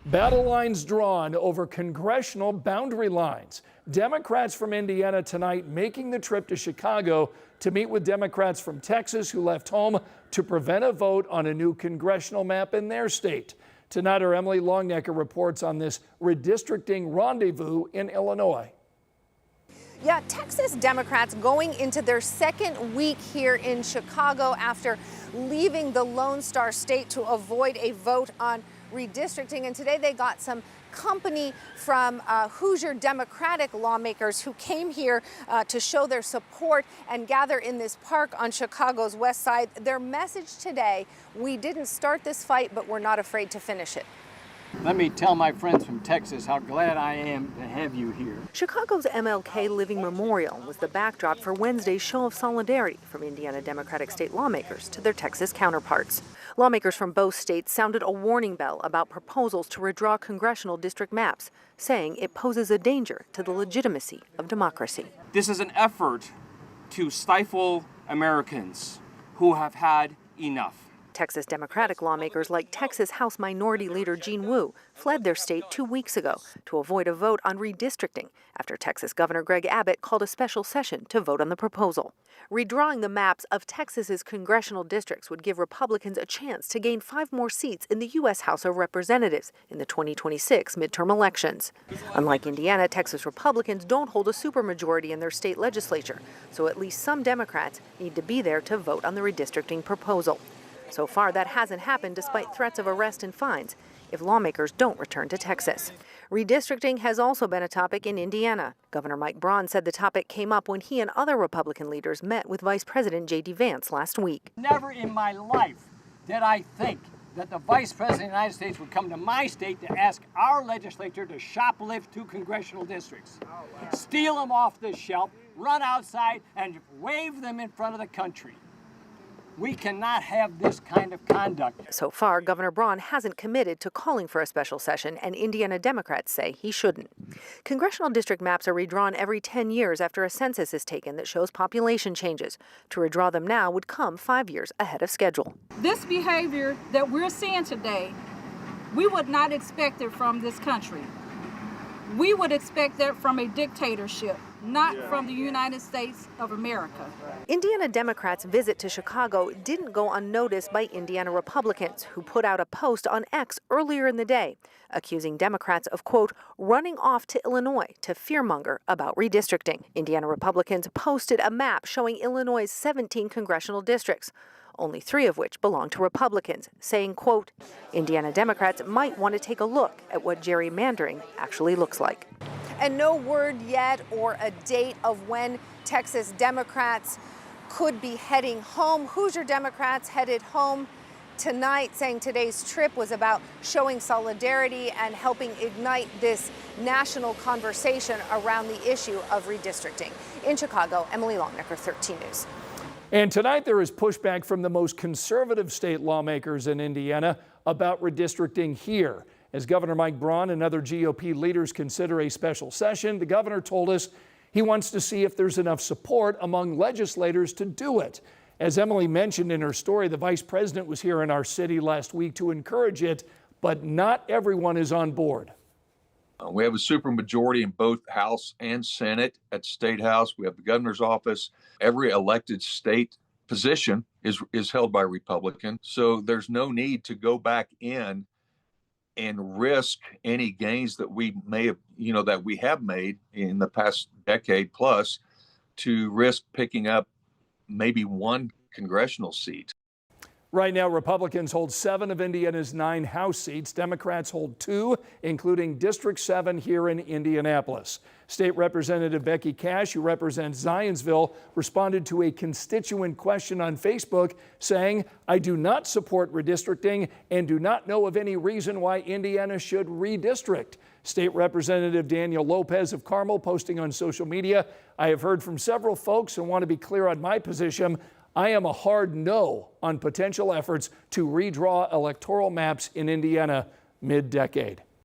Battle lines drawn over congressional boundary lines. Democrats from Indiana tonight making the trip to Chicago to meet with Democrats from Texas who left home to prevent a vote on a new congressional map in their state. Tonight, our Emily Longnecker reports on this redistricting rendezvous in Illinois. Yeah, Texas Democrats going into their second week here in Chicago after leaving the Lone Star State to avoid a vote on redistricting. And today they got some company from Hoosier Democratic lawmakers who came here to show their support and gather in this park on Chicago's west side. Their message today: we didn't start this fight, but we're not afraid to finish it. Let me tell my friends from Texas how glad I am to have you here. Chicago's MLK Living Memorial was the backdrop for Wednesday's show of solidarity from Indiana Democratic state lawmakers to their Texas counterparts. Lawmakers from both states sounded a warning bell about proposals to redraw congressional district maps, saying it poses a danger to the legitimacy of democracy. This is an effort to stifle Americans who have had enough. Texas Democratic lawmakers like Texas House Minority Leader Gene Wu fled their state 2 weeks ago to avoid a vote on redistricting after Texas Governor Greg Abbott called a special session to vote on the proposal. Redrawing the maps of Texas's congressional districts would give Republicans a chance to gain 5 more seats in the U.S. House of Representatives in the 2026 midterm elections. Unlike Indiana, Texas Republicans don't hold a supermajority in their state legislature, so at least some Democrats need to be there to vote on the redistricting proposal. So far, that hasn't happened despite threats of arrest and fines if lawmakers don't return to Texas. Redistricting has also been a topic in Indiana. Governor Mike Braun said the topic came up when he and other Republican leaders met with Vice President J.D. Vance last week. Never in my life did I think that the Vice President of the United States would come to my state to ask our legislature to shoplift 2 congressional districts, steal them off the shelf, run outside, and wave them in front of the country. We cannot have this kind of conduct. So far, Governor Braun hasn't committed to calling for a special session, and Indiana Democrats say he shouldn't. Congressional district maps are redrawn every 10 years after a census is taken that shows population changes. To redraw them now would come 5 years ahead of schedule. This behavior that we're seeing today, we would not expect it from this country. We would expect that from a dictatorship, not from the United States of America. Indiana Democrats' visit to Chicago didn't go unnoticed by Indiana Republicans, who put out a post on X earlier in the day, accusing Democrats of, quote, running off to Illinois to fearmonger about redistricting. Indiana Republicans posted a map showing Illinois' 17 congressional districts, only 3 of which belong to Republicans, saying, quote, Indiana Democrats might want to take a look at what gerrymandering actually looks like. And no word yet or a date of when Texas Democrats could be heading home. Hoosier Democrats headed home tonight, saying today's trip was about showing solidarity and helping ignite this national conversation around the issue of redistricting. In Chicago, Emily Longnecker, 13 News. And tonight there is pushback from the most conservative state lawmakers in Indiana about redistricting here. As Governor Mike Braun and other GOP leaders consider a special session, the governor told us he wants to see if there's enough support among legislators to do it. As Emily mentioned in her story, the vice president was here in our city last week to encourage it, but not everyone is on board. We have a supermajority in both House and Senate. At State House, we have the governor's office. Every elected state position is held by Republicans. So there's no need to go back in and risk any gains that we may have, that we have made in the past decade plus, to risk picking up maybe 1 congressional seat. Right now, Republicans hold 7 of Indiana's 9 House seats. Democrats hold 2, including District 7 here in Indianapolis. State Representative Becky Cash, who represents Zionsville, responded to a constituent question on Facebook saying, I do not support redistricting and do not know of any reason why Indiana should redistrict. State Representative Daniel Lopez of Carmel posting on social media, I have heard from several folks and want to be clear on my position. I am a hard no on potential efforts to redraw electoral maps in Indiana mid-decade.